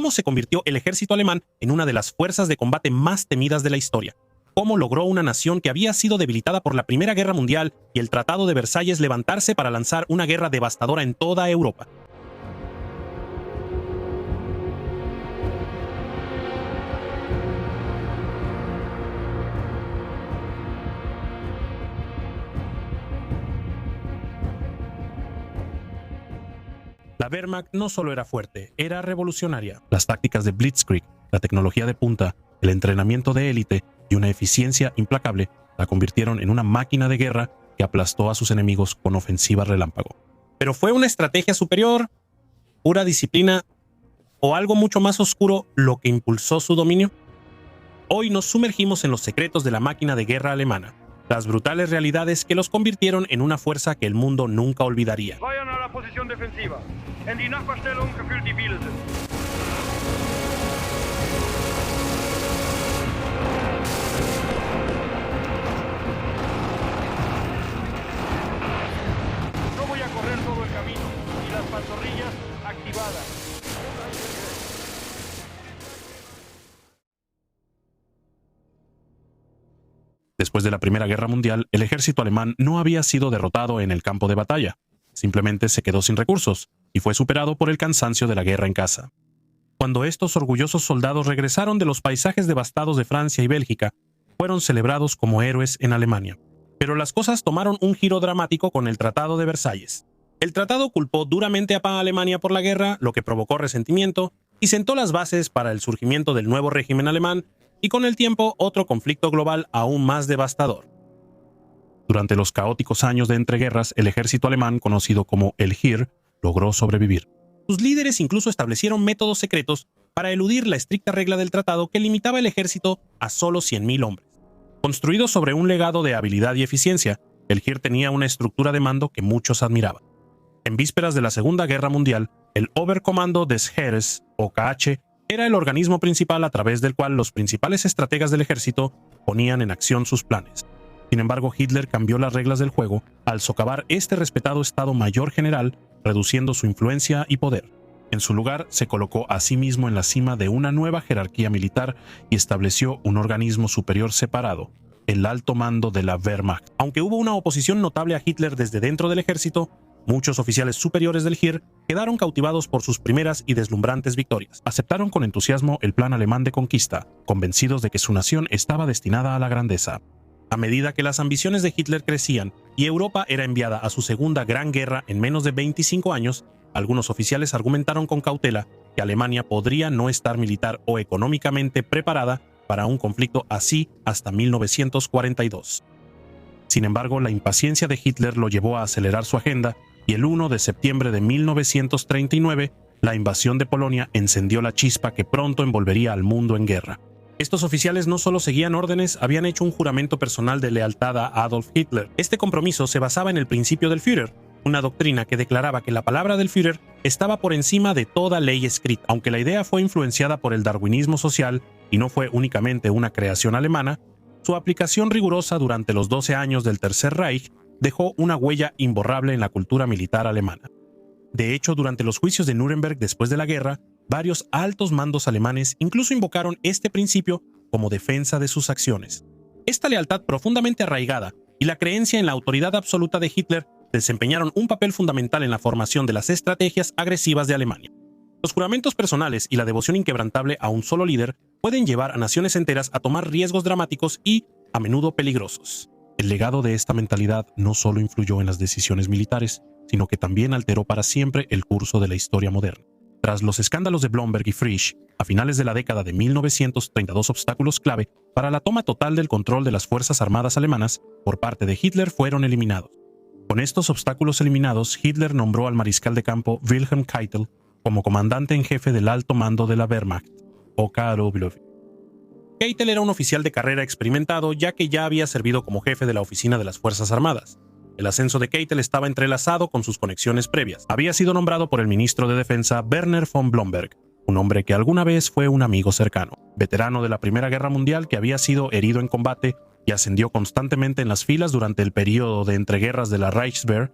cómo se convirtió el ejército alemán en una de las fuerzas de combate más temidas de la historia. Cómo logró una nación que había sido debilitada por la Primera Guerra Mundial y el Tratado de Versalles levantarse para lanzar una guerra devastadora en toda Europa. La Wehrmacht no solo era fuerte, era revolucionaria. Las tácticas de Blitzkrieg, la tecnología de punta, el entrenamiento de élite y una eficiencia implacable la convirtieron en una máquina de guerra que aplastó a sus enemigos con ofensiva relámpago. ¿Pero fue una estrategia superior, pura disciplina o algo mucho más oscuro lo que impulsó su dominio? Hoy nos sumergimos en los secretos de la máquina de guerra alemana, las brutales realidades que los convirtieron en una fuerza que el mundo nunca olvidaría. Vayan a la posición defensiva. En die Nachbarstellung gefühlt die Biele sind. No voy a correr todo el camino y las pantorrillas activadas. Después de la Primera Guerra Mundial, el ejército alemán no había sido derrotado en el campo de batalla. Simplemente se quedó sin recursos y fue superado por el cansancio de la guerra en casa. Cuando estos orgullosos soldados regresaron de los paisajes devastados de Francia y Bélgica, fueron celebrados como héroes en Alemania. Pero las cosas tomaron un giro dramático con el Tratado de Versalles. El tratado culpó duramente a Alemania por la guerra, lo que provocó resentimiento y sentó las bases para el surgimiento del nuevo régimen alemán y con el tiempo otro conflicto global aún más devastador. Durante los caóticos años de entreguerras, el ejército alemán, conocido como el Heer, logró sobrevivir. Sus líderes incluso establecieron métodos secretos para eludir la estricta regla del tratado que limitaba el ejército a solo 100.000 hombres. Construido sobre un legado de habilidad y eficiencia, el Heer tenía una estructura de mando que muchos admiraban. En vísperas de la Segunda Guerra Mundial, el Oberkommando des Heeres, OKH, era el organismo principal a través del cual los principales estrategas del ejército ponían en acción sus planes. Sin embargo, Hitler cambió las reglas del juego al socavar este respetado Estado Mayor General, reduciendo su influencia y poder. En su lugar, se colocó a sí mismo en la cima de una nueva jerarquía militar y estableció un organismo superior separado, el Alto Mando de la Wehrmacht. Aunque hubo una oposición notable a Hitler desde dentro del ejército, muchos oficiales superiores del Heer quedaron cautivados por sus primeras y deslumbrantes victorias. Aceptaron con entusiasmo el plan alemán de conquista, convencidos de que su nación estaba destinada a la grandeza. A medida que las ambiciones de Hitler crecían y Europa era enviada a su segunda gran guerra en menos de 25 años, algunos oficiales argumentaron con cautela que Alemania podría no estar militar o económicamente preparada para un conflicto así hasta 1942. Sin embargo, la impaciencia de Hitler lo llevó a acelerar su agenda y el 1 de septiembre de 1939, la invasión de Polonia encendió la chispa que pronto envolvería al mundo en guerra. Estos oficiales no solo seguían órdenes, habían hecho un juramento personal de lealtad a Adolf Hitler. Este compromiso se basaba en el principio del Führer, una doctrina que declaraba que la palabra del Führer estaba por encima de toda ley escrita. Aunque la idea fue influenciada por el darwinismo social y no fue únicamente una creación alemana, su aplicación rigurosa durante los 12 años del Tercer Reich dejó una huella imborrable en la cultura militar alemana. De hecho, durante los juicios de Nuremberg después de la guerra, varios altos mandos alemanes incluso invocaron este principio como defensa de sus acciones. Esta lealtad profundamente arraigada y la creencia en la autoridad absoluta de Hitler desempeñaron un papel fundamental en la formación de las estrategias agresivas de Alemania. Los juramentos personales y la devoción inquebrantable a un solo líder pueden llevar a naciones enteras a tomar riesgos dramáticos y, a menudo, peligrosos. El legado de esta mentalidad no solo influyó en las decisiones militares, sino que también alteró para siempre el curso de la historia moderna. Tras los escándalos de Blomberg y Frisch, a finales de la década de 1932, obstáculos clave para la toma total del control de las Fuerzas Armadas alemanas por parte de Hitler fueron eliminados. Con estos obstáculos eliminados, Hitler nombró al mariscal de campo Wilhelm Keitel como comandante en jefe del Alto Mando de la Wehrmacht, OKW. Keitel era un oficial de carrera experimentado, ya que ya había servido como jefe de la oficina de las Fuerzas Armadas. El ascenso de Keitel estaba entrelazado con sus conexiones previas. Había sido nombrado por el ministro de Defensa Werner von Blomberg, un hombre que alguna vez fue un amigo cercano. Veterano de la Primera Guerra Mundial que había sido herido en combate y ascendió constantemente en las filas durante el periodo de entreguerras de la Reichswehr,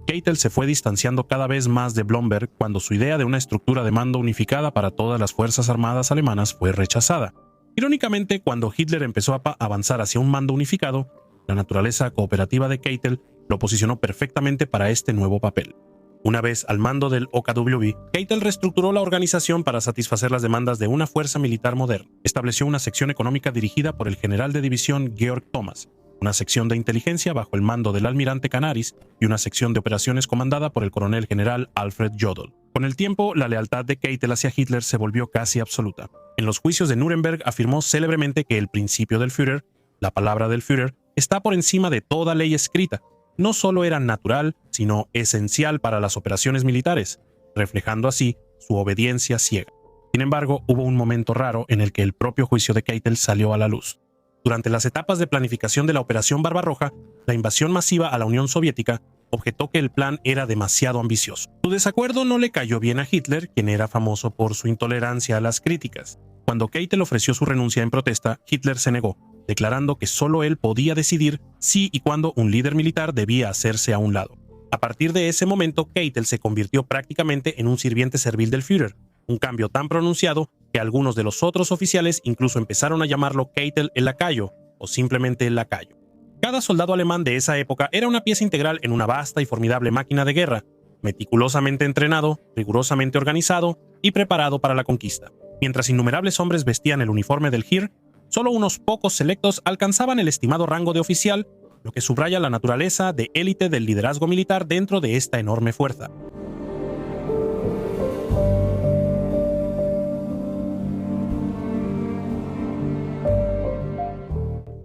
Keitel se fue distanciando cada vez más de Blomberg cuando su idea de una estructura de mando unificada para todas las fuerzas armadas alemanas fue rechazada. Irónicamente, cuando Hitler empezó a avanzar hacia un mando unificado, la naturaleza cooperativa de Keitel lo posicionó perfectamente para este nuevo papel. Una vez al mando del OKW, Keitel reestructuró la organización para satisfacer las demandas de una fuerza militar moderna. Estableció una sección económica dirigida por el general de división Georg Thomas, una sección de inteligencia bajo el mando del almirante Canaris y una sección de operaciones comandada por el coronel general Alfred Jodl. Con el tiempo, la lealtad de Keitel hacia Hitler se volvió casi absoluta. En los juicios de Nuremberg afirmó célebremente que el principio del Führer, la palabra del Führer, está por encima de toda ley escrita. No solo era natural, sino esencial para las operaciones militares, reflejando así su obediencia ciega. Sin embargo, hubo un momento raro en el que el propio juicio de Keitel salió a la luz. Durante las etapas de planificación de la Operación Barbarroja, la invasión masiva a la Unión Soviética objetó que el plan era demasiado ambicioso. Su desacuerdo no le cayó bien a Hitler, quien era famoso por su intolerancia a las críticas. Cuando Keitel ofreció su renuncia en protesta, Hitler se negó, declarando que solo él podía decidir si y cuándo un líder militar debía hacerse a un lado. A partir de ese momento, Keitel se convirtió prácticamente en un sirviente servil del Führer, un cambio tan pronunciado que algunos de los otros oficiales incluso empezaron a llamarlo Keitel el lacayo o simplemente el lacayo. Cada soldado alemán de esa época era una pieza integral en una vasta y formidable máquina de guerra, meticulosamente entrenado, rigurosamente organizado y preparado para la conquista. Mientras innumerables hombres vestían el uniforme del Heer, solo unos pocos selectos alcanzaban el estimado rango de oficial, lo que subraya la naturaleza de élite del liderazgo militar dentro de esta enorme fuerza.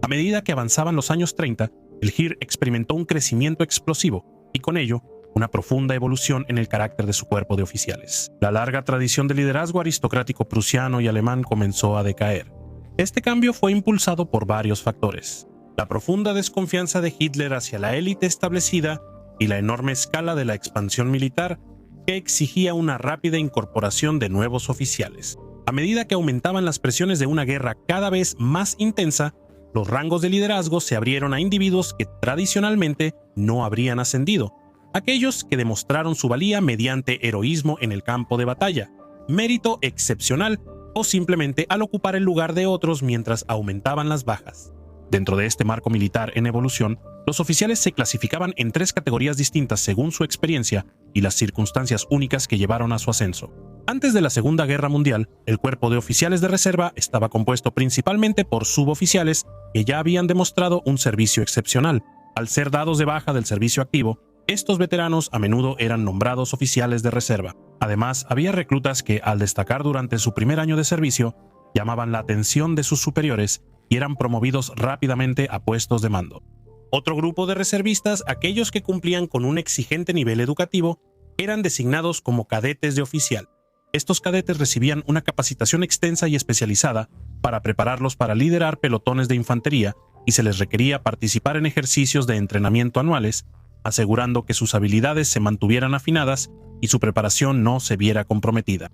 A medida que avanzaban los años 30, el Heer experimentó un crecimiento explosivo y con ello una profunda evolución en el carácter de su cuerpo de oficiales. La larga tradición de liderazgo aristocrático prusiano y alemán comenzó a decaer. Este cambio fue impulsado por varios factores: la profunda desconfianza de Hitler hacia la élite establecida y la enorme escala de la expansión militar que exigía una rápida incorporación de nuevos oficiales. A medida que aumentaban las presiones de una guerra cada vez más intensa, los rangos de liderazgo se abrieron a individuos que tradicionalmente no habrían ascendido, aquellos que demostraron su valía mediante heroísmo en el campo de batalla, mérito excepcional o simplemente al ocupar el lugar de otros mientras aumentaban las bajas. Dentro de este marco militar en evolución, los oficiales se clasificaban en 3 categorías distintas según su experiencia y las circunstancias únicas que llevaron a su ascenso. Antes de la Segunda Guerra Mundial, el cuerpo de oficiales de reserva estaba compuesto principalmente por suboficiales que ya habían demostrado un servicio excepcional. Al ser dados de baja del servicio activo, estos veteranos a menudo eran nombrados oficiales de reserva. Además, había reclutas que, al destacar durante su primer año de servicio, llamaban la atención de sus superiores y eran promovidos rápidamente a puestos de mando. Otro grupo de reservistas, aquellos que cumplían con un exigente nivel educativo, eran designados como cadetes de oficial. Estos cadetes recibían una capacitación extensa y especializada para prepararlos para liderar pelotones de infantería y se les requería participar en ejercicios de entrenamiento anuales, asegurando que sus habilidades se mantuvieran afinadas y su preparación no se viera comprometida.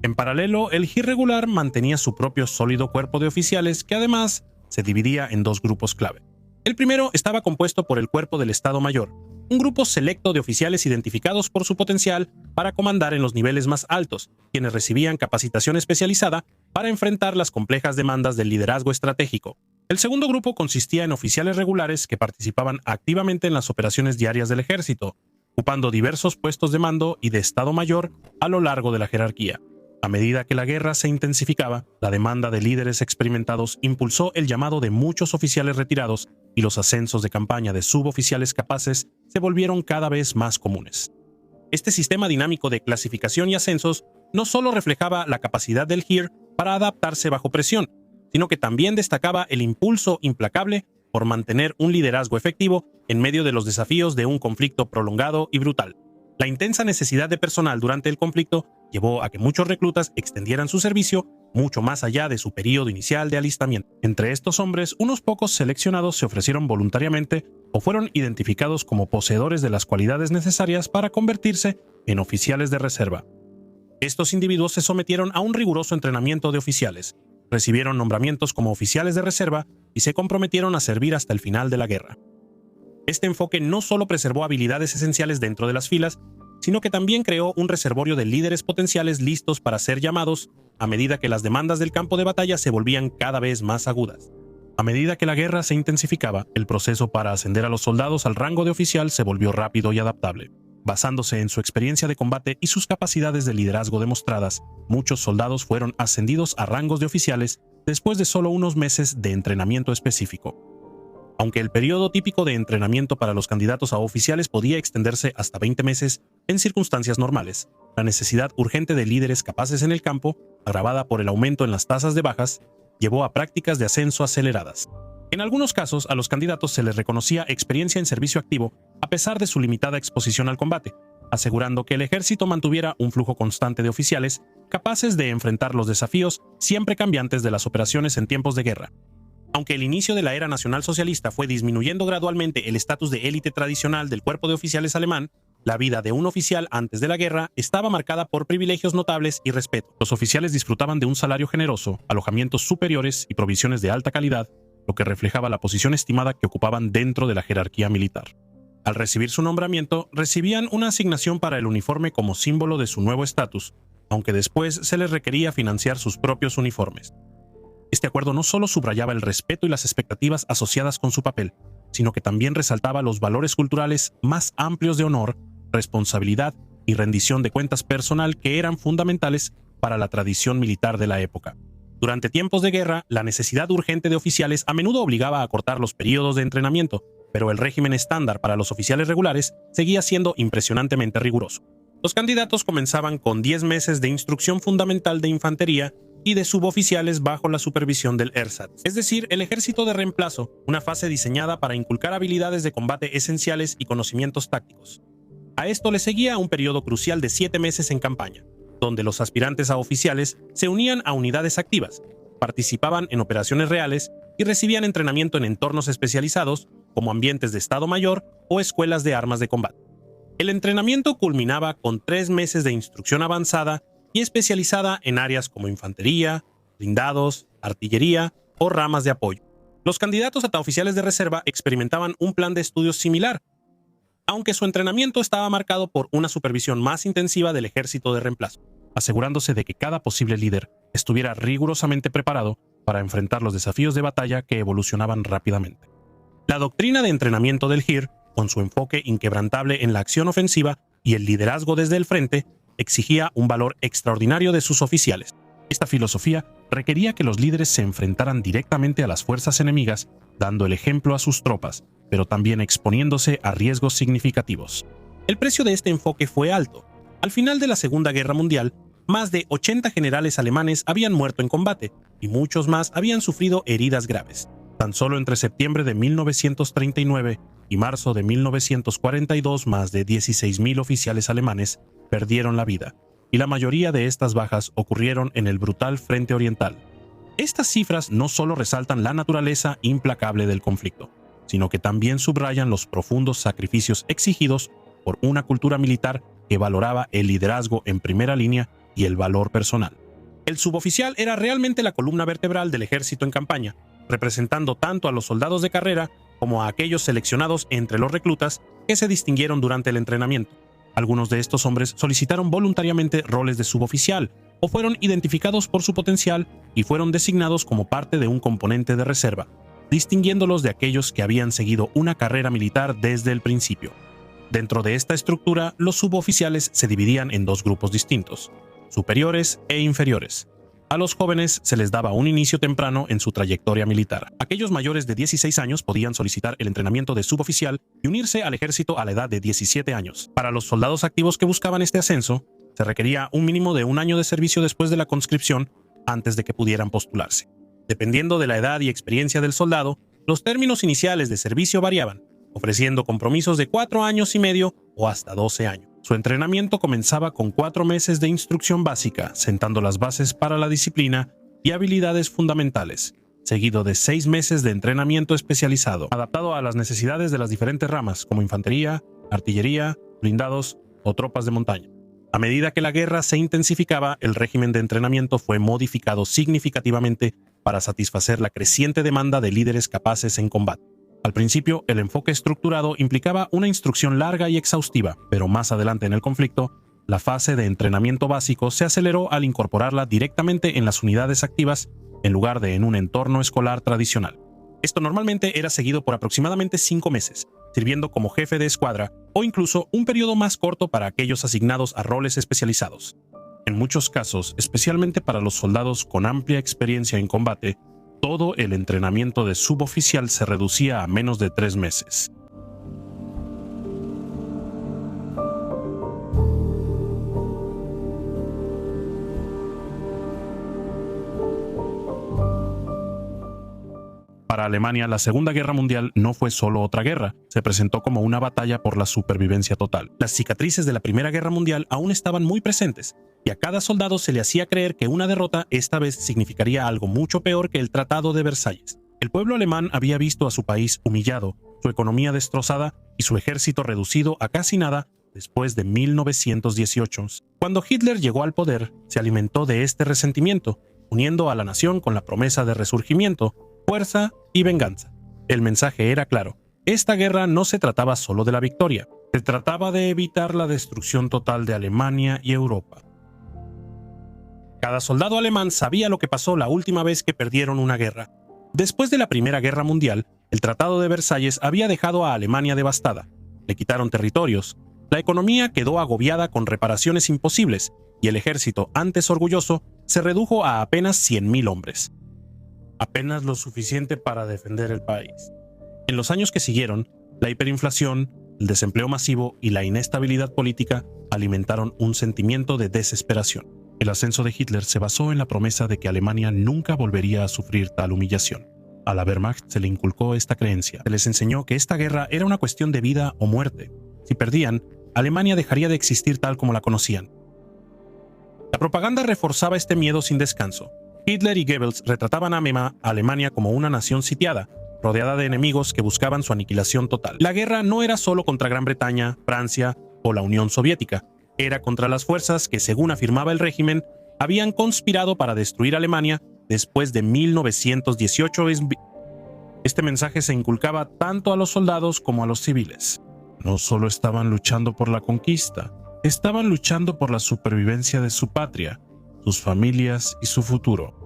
En paralelo, el Heer regular mantenía su propio sólido cuerpo de oficiales que además se dividía en 2 grupos clave. El primero estaba compuesto por el Cuerpo del Estado Mayor, un grupo selecto de oficiales identificados por su potencial para comandar en los niveles más altos, quienes recibían capacitación especializada para enfrentar las complejas demandas del liderazgo estratégico. El segundo grupo consistía en oficiales regulares que participaban activamente en las operaciones diarias del ejército, ocupando diversos puestos de mando y de Estado Mayor a lo largo de la jerarquía. A medida que la guerra se intensificaba, la demanda de líderes experimentados impulsó el llamado de muchos oficiales retirados y los ascensos de campaña de suboficiales capaces se volvieron cada vez más comunes. Este sistema dinámico de clasificación y ascensos no solo reflejaba la capacidad del Heer para adaptarse bajo presión, sino que también destacaba el impulso implacable por mantener un liderazgo efectivo en medio de los desafíos de un conflicto prolongado y brutal. La intensa necesidad de personal durante el conflicto llevó a que muchos reclutas extendieran su servicio mucho más allá de su periodo inicial de alistamiento. Entre estos hombres, unos pocos seleccionados se ofrecieron voluntariamente o fueron identificados como poseedores de las cualidades necesarias para convertirse en oficiales de reserva. Estos individuos se sometieron a un riguroso entrenamiento de oficiales, recibieron nombramientos como oficiales de reserva y se comprometieron a servir hasta el final de la guerra. Este enfoque no solo preservó habilidades esenciales dentro de las filas, sino que también creó un reservorio de líderes potenciales listos para ser llamados a medida que las demandas del campo de batalla se volvían cada vez más agudas. A medida que la guerra se intensificaba, el proceso para ascender a los soldados al rango de oficial se volvió rápido y adaptable. Basándose en su experiencia de combate y sus capacidades de liderazgo demostradas, muchos soldados fueron ascendidos a rangos de oficiales después de solo unos meses de entrenamiento específico. Aunque el periodo típico de entrenamiento para los candidatos a oficiales podía extenderse hasta 20 meses en circunstancias normales, la necesidad urgente de líderes capaces en el campo, agravada por el aumento en las tasas de bajas, llevó a prácticas de ascenso aceleradas. En algunos casos, a los candidatos se les reconocía experiencia en servicio activo a pesar de su limitada exposición al combate, asegurando que el ejército mantuviera un flujo constante de oficiales capaces de enfrentar los desafíos siempre cambiantes de las operaciones en tiempos de guerra. Aunque el inicio de la era nacionalsocialista fue disminuyendo gradualmente el estatus de élite tradicional del cuerpo de oficiales alemán, la vida de un oficial antes de la guerra estaba marcada por privilegios notables y respeto. Los oficiales disfrutaban de un salario generoso, alojamientos superiores y provisiones de alta calidad, lo que reflejaba la posición estimada que ocupaban dentro de la jerarquía militar. Al recibir su nombramiento, recibían una asignación para el uniforme como símbolo de su nuevo estatus, aunque después se les requería financiar sus propios uniformes. Este acuerdo no solo subrayaba el respeto y las expectativas asociadas con su papel, sino que también resaltaba los valores culturales más amplios de honor, responsabilidad y rendición de cuentas personal que eran fundamentales para la tradición militar de la época. Durante tiempos de guerra, la necesidad urgente de oficiales a menudo obligaba a acortar los periodos de entrenamiento, pero el régimen estándar para los oficiales regulares seguía siendo impresionantemente riguroso. Los candidatos comenzaban con 10 meses de instrucción fundamental de infantería y de suboficiales bajo la supervisión del Ersatz, es decir, el ejército de reemplazo, una fase diseñada para inculcar habilidades de combate esenciales y conocimientos tácticos. A esto le seguía un periodo crucial de 7 meses en campaña, donde los aspirantes a oficiales se unían a unidades activas, participaban en operaciones reales y recibían entrenamiento en entornos especializados como ambientes de Estado Mayor o escuelas de armas de combate. El entrenamiento culminaba con 3 meses de instrucción avanzada y especializada en áreas como infantería, blindados, artillería o ramas de apoyo. Los candidatos a oficiales de reserva experimentaban un plan de estudios similar, aunque su entrenamiento estaba marcado por una supervisión más intensiva del ejército de reemplazo, asegurándose de que cada posible líder estuviera rigurosamente preparado para enfrentar los desafíos de batalla que evolucionaban rápidamente. La doctrina de entrenamiento del Heer, con su enfoque inquebrantable en la acción ofensiva y el liderazgo desde el frente, exigía un valor extraordinario de sus oficiales. Esta filosofía requería que los líderes se enfrentaran directamente a las fuerzas enemigas, dando el ejemplo a sus tropas, pero también exponiéndose a riesgos significativos. El precio de este enfoque fue alto. Al final de la Segunda Guerra Mundial, más de 80 generales alemanes habían muerto en combate y muchos más habían sufrido heridas graves. Tan solo entre septiembre de 1939 y marzo de 1942, más de 16.000 oficiales alemanes perdieron la vida, y la mayoría de estas bajas ocurrieron en el brutal Frente Oriental. Estas cifras no solo resaltan la naturaleza implacable del conflicto, sino que también subrayan los profundos sacrificios exigidos por una cultura militar que valoraba el liderazgo en primera línea y el valor personal. El suboficial era realmente la columna vertebral del ejército en campaña, representando tanto a los soldados de carrera como a aquellos seleccionados entre los reclutas que se distinguieron durante el entrenamiento. Algunos de estos hombres solicitaron voluntariamente roles de suboficial o fueron identificados por su potencial y fueron designados como parte de un componente de reserva, distinguiéndolos de aquellos que habían seguido una carrera militar desde el principio. Dentro de esta estructura, los suboficiales se dividían en 2 grupos distintos, superiores e inferiores. A los jóvenes se les daba un inicio temprano en su trayectoria militar. Aquellos mayores de 16 años podían solicitar el entrenamiento de suboficial y unirse al ejército a la edad de 17 años. Para los soldados activos que buscaban este ascenso, se requería un mínimo de 1 año de servicio después de la conscripción antes de que pudieran postularse. Dependiendo de la edad y experiencia del soldado, los términos iniciales de servicio variaban, ofreciendo compromisos de 4 años y medio o hasta 12 años. Su entrenamiento comenzaba con 4 meses de instrucción básica, sentando las bases para la disciplina y habilidades fundamentales, seguido de 6 meses de entrenamiento especializado, adaptado a las necesidades de las diferentes ramas, como infantería, artillería, blindados o tropas de montaña. A medida que la guerra se intensificaba, el régimen de entrenamiento fue modificado significativamente para satisfacer la creciente demanda de líderes capaces en combate. Al principio, el enfoque estructurado implicaba una instrucción larga y exhaustiva, pero más adelante en el conflicto, la fase de entrenamiento básico se aceleró al incorporarla directamente en las unidades activas en lugar de en un entorno escolar tradicional. Esto normalmente era seguido por aproximadamente 5 meses, sirviendo como jefe de escuadra o incluso un periodo más corto para aquellos asignados a roles especializados. En muchos casos, especialmente para los soldados con amplia experiencia en combate, todo el entrenamiento de suboficial se reducía a menos de 3 meses. Para Alemania, la Segunda Guerra Mundial no fue solo otra guerra, se presentó como una batalla por la supervivencia total. Las cicatrices de la Primera Guerra Mundial aún estaban muy presentes, y a cada soldado se le hacía creer que una derrota esta vez significaría algo mucho peor que el Tratado de Versalles. El pueblo alemán había visto a su país humillado, su economía destrozada y su ejército reducido a casi nada después de 1918. Cuando Hitler llegó al poder, se alimentó de este resentimiento, uniendo a la nación con la promesa de resurgimiento, fuerza y venganza. El mensaje era claro: esta guerra no se trataba solo de la victoria, se trataba de evitar la destrucción total de Alemania y Europa. Cada soldado alemán sabía lo que pasó la última vez que perdieron una guerra. Después de la Primera Guerra Mundial, el Tratado de Versalles había dejado a Alemania devastada. Le quitaron territorios, la economía quedó agobiada con reparaciones imposibles y el ejército, antes orgulloso, se redujo a apenas 100.000 hombres. Apenas lo suficiente para defender el país. En los años que siguieron, la hiperinflación, el desempleo masivo y la inestabilidad política alimentaron un sentimiento de desesperación. El ascenso de Hitler se basó en la promesa de que Alemania nunca volvería a sufrir tal humillación. A la Wehrmacht se le inculcó esta creencia. Se les enseñó que esta guerra era una cuestión de vida o muerte. Si perdían, Alemania dejaría de existir tal como la conocían. La propaganda reforzaba este miedo sin descanso. Hitler y Goebbels retrataban a Alemania como una nación sitiada, rodeada de enemigos que buscaban su aniquilación total. La guerra no era solo contra Gran Bretaña, Francia o la Unión Soviética, era contra las fuerzas que, según afirmaba el régimen, habían conspirado para destruir Alemania después de 1918. Este mensaje se inculcaba tanto a los soldados como a los civiles. No solo estaban luchando por la conquista, estaban luchando por la supervivencia de su patria, sus familias y su futuro.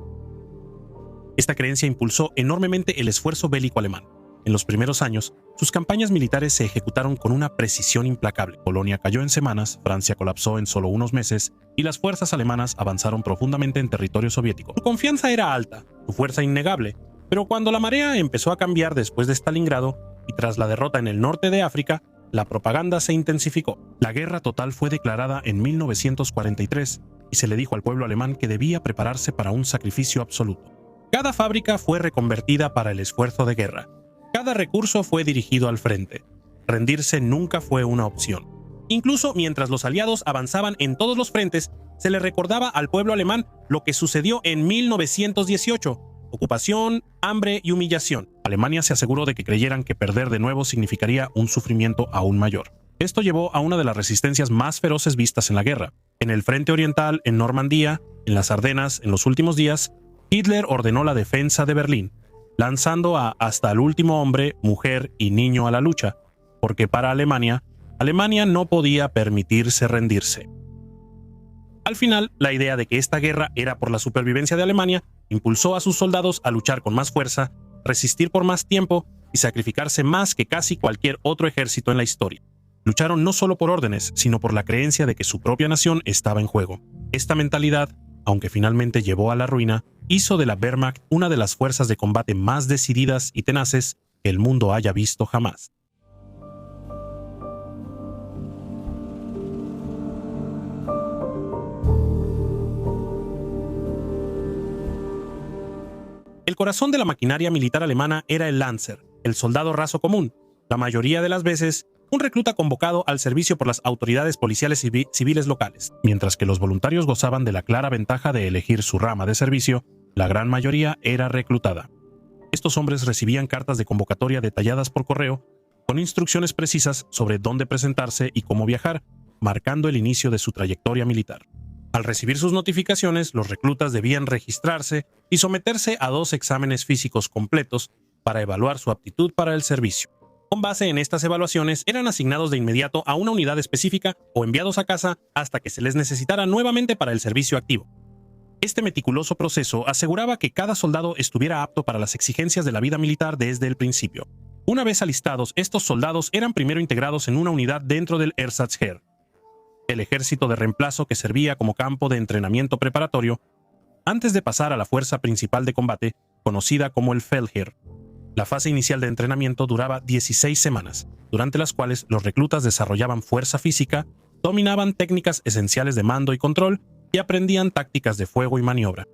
Esta creencia impulsó enormemente el esfuerzo bélico alemán. En los primeros años, sus campañas militares se ejecutaron con una precisión implacable. Polonia cayó en semanas, Francia colapsó en solo unos meses y las fuerzas alemanas avanzaron profundamente en territorio soviético. Su confianza era alta, su fuerza innegable, pero cuando la marea empezó a cambiar después de Stalingrado y tras la derrota en el norte de África, la propaganda se intensificó. La guerra total fue declarada en 1943 y se le dijo al pueblo alemán que debía prepararse para un sacrificio absoluto. Cada fábrica fue reconvertida para el esfuerzo de guerra. Cada recurso fue dirigido al frente. Rendirse nunca fue una opción. Incluso mientras los aliados avanzaban en todos los frentes, se le recordaba al pueblo alemán lo que sucedió en 1918: ocupación, hambre y humillación. Alemania se aseguró de que creyeran que perder de nuevo significaría un sufrimiento aún mayor. Esto llevó a una de las resistencias más feroces vistas en la guerra. En el frente oriental, en Normandía, en las Ardenas, en los últimos días, Hitler ordenó la defensa de Berlín, lanzando hasta el último hombre, mujer y niño a la lucha, porque para Alemania no podía permitirse rendirse. Al final, la idea de que esta guerra era por la supervivencia de Alemania impulsó a sus soldados a luchar con más fuerza, resistir por más tiempo y sacrificarse más que casi cualquier otro ejército en la historia. Lucharon no solo por órdenes, sino por la creencia de que su propia nación estaba en juego. Esta mentalidad, aunque finalmente llevó a la ruina, hizo de la Wehrmacht una de las fuerzas de combate más decididas y tenaces que el mundo haya visto jamás. El corazón de la maquinaria militar alemana era el Lanzer, el soldado raso común, la mayoría de las veces un recluta convocado al servicio por las autoridades policiales y civiles locales. Mientras que los voluntarios gozaban de la clara ventaja de elegir su rama de servicio, la gran mayoría era reclutada. Estos hombres recibían cartas de convocatoria detalladas por correo, con instrucciones precisas sobre dónde presentarse y cómo viajar, marcando el inicio de su trayectoria militar. Al recibir sus notificaciones, los reclutas debían registrarse y someterse a 2 exámenes físicos completos para evaluar su aptitud para el servicio. Con base en estas evaluaciones, eran asignados de inmediato a una unidad específica o enviados a casa hasta que se les necesitara nuevamente para el servicio activo. Este meticuloso proceso aseguraba que cada soldado estuviera apto para las exigencias de la vida militar desde el principio. Una vez alistados, estos soldados eran primero integrados en una unidad dentro del Ersatzheer, el ejército de reemplazo que servía como campo de entrenamiento preparatorio, antes de pasar a la fuerza principal de combate, conocida como el Feldheer. La fase inicial de entrenamiento duraba 16 semanas, durante las cuales los reclutas desarrollaban fuerza física, dominaban técnicas esenciales de mando y control y aprendían tácticas de fuego y maniobra.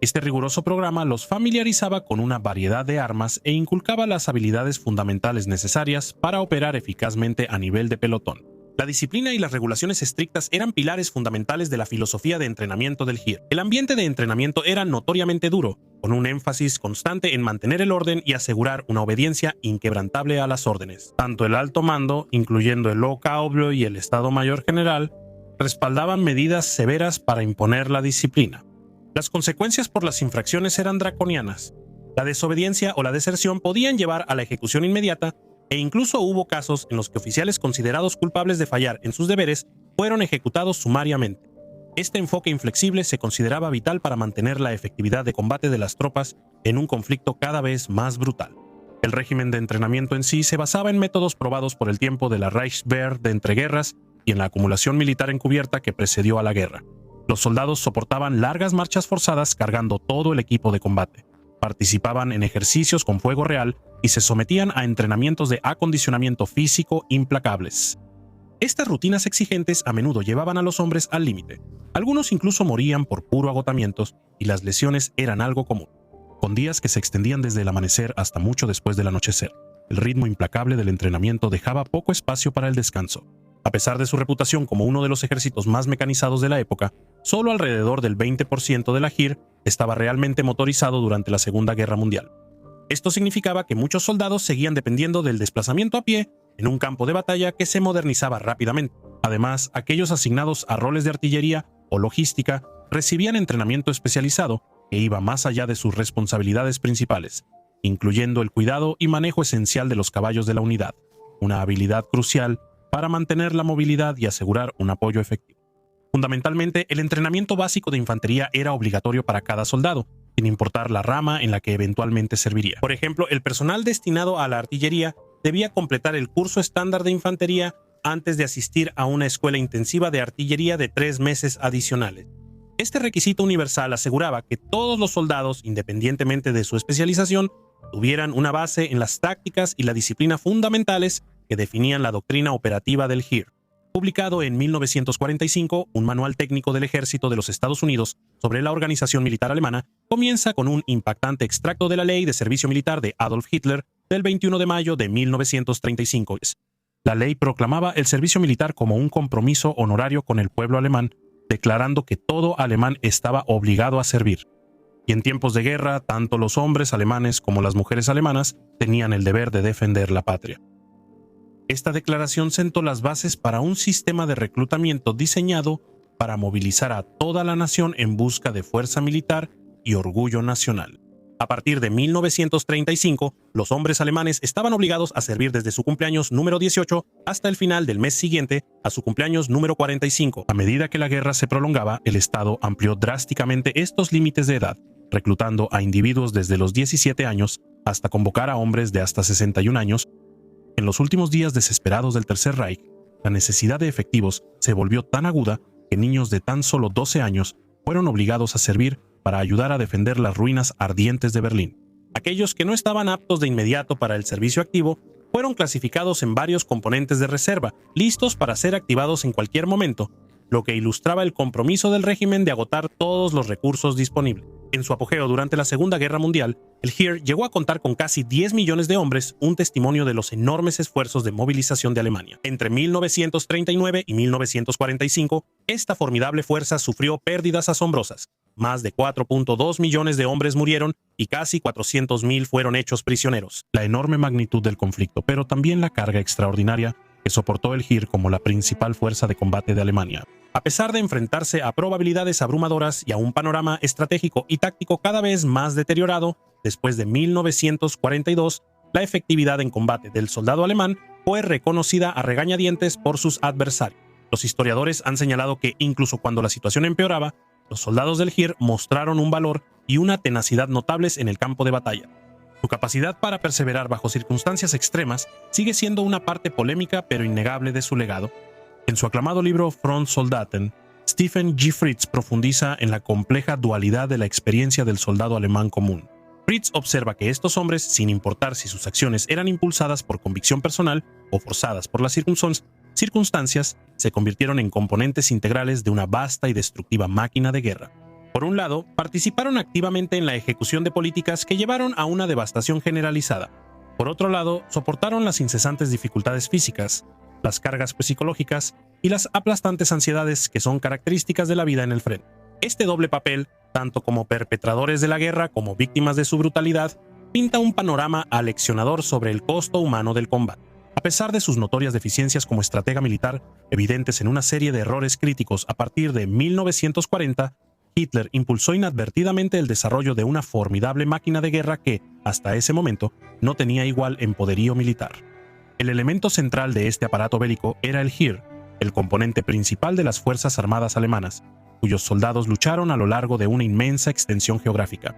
Este riguroso programa los familiarizaba con una variedad de armas e inculcaba las habilidades fundamentales necesarias para operar eficazmente a nivel de pelotón. La disciplina y las regulaciones estrictas eran pilares fundamentales de la filosofía de entrenamiento del Heer. El ambiente de entrenamiento era notoriamente duro, con un énfasis constante en mantener el orden y asegurar una obediencia inquebrantable a las órdenes. Tanto el alto mando, incluyendo el Oberhauptmann y el Estado Mayor General, respaldaban medidas severas para imponer la disciplina. Las consecuencias por las infracciones eran draconianas. La desobediencia o la deserción podían llevar a la ejecución inmediata, e incluso hubo casos en los que oficiales considerados culpables de fallar en sus deberes fueron ejecutados sumariamente. Este enfoque inflexible se consideraba vital para mantener la efectividad de combate de las tropas en un conflicto cada vez más brutal. El régimen de entrenamiento en sí se basaba en métodos probados por el tiempo de la Reichswehr de entreguerras y en la acumulación militar encubierta que precedió a la guerra. Los soldados soportaban largas marchas forzadas cargando todo el equipo de combate. Participaban en ejercicios con fuego real y se sometían a entrenamientos de acondicionamiento físico implacables. Estas rutinas exigentes a menudo llevaban a los hombres al límite. Algunos incluso morían por puro agotamiento y las lesiones eran algo común, con días que se extendían desde el amanecer hasta mucho después del anochecer. El ritmo implacable del entrenamiento dejaba poco espacio para el descanso. A pesar de su reputación como uno de los ejércitos más mecanizados de la época, solo alrededor del 20% de la Heer estaba realmente motorizado durante la Segunda Guerra Mundial. Esto significaba que muchos soldados seguían dependiendo del desplazamiento a pie en un campo de batalla que se modernizaba rápidamente. Además, aquellos asignados a roles de artillería o logística recibían entrenamiento especializado que iba más allá de sus responsabilidades principales, incluyendo el cuidado y manejo esencial de los caballos de la unidad, una habilidad crucial para mantener la movilidad y asegurar un apoyo efectivo. Fundamentalmente, el entrenamiento básico de infantería era obligatorio para cada soldado, sin importar la rama en la que eventualmente serviría. Por ejemplo, el personal destinado a la artillería debía completar el curso estándar de infantería antes de asistir a una escuela intensiva de artillería de 3 meses adicionales. Este requisito universal aseguraba que todos los soldados, independientemente de su especialización, tuvieran una base en las tácticas y la disciplina fundamentales que definían la doctrina operativa del Heer. Publicado en 1945, un manual técnico del ejército de los Estados Unidos sobre la organización militar alemana comienza con un impactante extracto de la ley de servicio militar de Adolf Hitler del 21 de mayo de 1935. La ley proclamaba el servicio militar como un compromiso honorario con el pueblo alemán, declarando que todo alemán estaba obligado a servir. Y en tiempos de guerra, tanto los hombres alemanes como las mujeres alemanas tenían el deber de defender la patria. Esta declaración sentó las bases para un sistema de reclutamiento diseñado para movilizar a toda la nación en busca de fuerza militar y orgullo nacional. A partir de 1935, los hombres alemanes estaban obligados a servir desde su cumpleaños número 18 hasta el final del mes siguiente a su cumpleaños número 45. A medida que la guerra se prolongaba, el Estado amplió drásticamente estos límites de edad, reclutando a individuos desde los 17 años hasta convocar a hombres de hasta 61 años. En los últimos días desesperados del Tercer Reich, la necesidad de efectivos se volvió tan aguda que niños de tan solo 12 años fueron obligados a servir para ayudar a defender las ruinas ardientes de Berlín. Aquellos que no estaban aptos de inmediato para el servicio activo fueron clasificados en varios componentes de reserva, listos para ser activados en cualquier momento, lo que ilustraba el compromiso del régimen de agotar todos los recursos disponibles. En su apogeo durante la Segunda Guerra Mundial, el Heer llegó a contar con casi 10 millones de hombres, un testimonio de los enormes esfuerzos de movilización de Alemania. Entre 1939 y 1945, esta formidable fuerza sufrió pérdidas asombrosas. Más de 4.2 millones de hombres murieron y casi 400.000 fueron hechos prisioneros. La enorme magnitud del conflicto, pero también la carga extraordinaria, que soportó el Heer como la principal fuerza de combate de Alemania. A pesar de enfrentarse a probabilidades abrumadoras y a un panorama estratégico y táctico cada vez más deteriorado, después de 1942, la efectividad en combate del soldado alemán fue reconocida a regañadientes por sus adversarios. Los historiadores han señalado que incluso cuando la situación empeoraba, los soldados del Heer mostraron un valor y una tenacidad notables en el campo de batalla. Su capacidad para perseverar bajo circunstancias extremas sigue siendo una parte polémica pero innegable de su legado. En su aclamado libro Frontsoldaten, Stephen G. Fritz profundiza en la compleja dualidad de la experiencia del soldado alemán común. Fritz observa que estos hombres, sin importar si sus acciones eran impulsadas por convicción personal o forzadas por las circunstancias, se convirtieron en componentes integrales de una vasta y destructiva máquina de guerra. Por un lado, participaron activamente en la ejecución de políticas que llevaron a una devastación generalizada. Por otro lado, soportaron las incesantes dificultades físicas, las cargas psicológicas y las aplastantes ansiedades que son características de la vida en el frente. Este doble papel, tanto como perpetradores de la guerra como víctimas de su brutalidad, pinta un panorama aleccionador sobre el costo humano del combate. A pesar de sus notorias deficiencias como estratega militar, evidentes en una serie de errores críticos a partir de 1940, Hitler impulsó inadvertidamente el desarrollo de una formidable máquina de guerra que, hasta ese momento, no tenía igual en poderío militar. El elemento central de este aparato bélico era el Heer, el componente principal de las Fuerzas Armadas alemanas, cuyos soldados lucharon a lo largo de una inmensa extensión geográfica.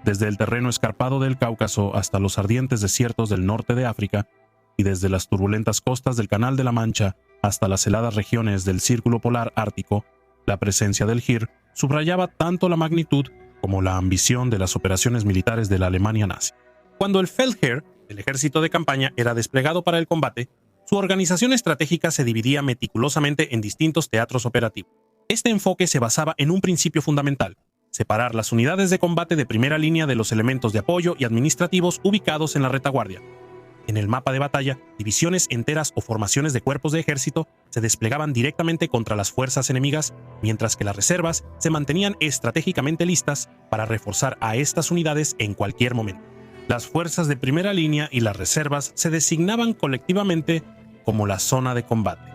Desde el terreno escarpado del Cáucaso hasta los ardientes desiertos del norte de África, y desde las turbulentas costas del Canal de la Mancha hasta las heladas regiones del Círculo Polar Ártico, la presencia del Heer subrayaba tanto la magnitud como la ambición de las operaciones militares de la Alemania nazi. Cuando el Feldherr, el ejército de campaña, era desplegado para el combate, su organización estratégica se dividía meticulosamente en distintos teatros operativos. Este enfoque se basaba en un principio fundamental: separar las unidades de combate de primera línea de los elementos de apoyo y administrativos ubicados en la retaguardia. En el mapa de batalla, divisiones enteras o formaciones de cuerpos de ejército se desplegaban directamente contra las fuerzas enemigas, mientras que las reservas se mantenían estratégicamente listas para reforzar a estas unidades en cualquier momento. Las fuerzas de primera línea y las reservas se designaban colectivamente como la zona de combate,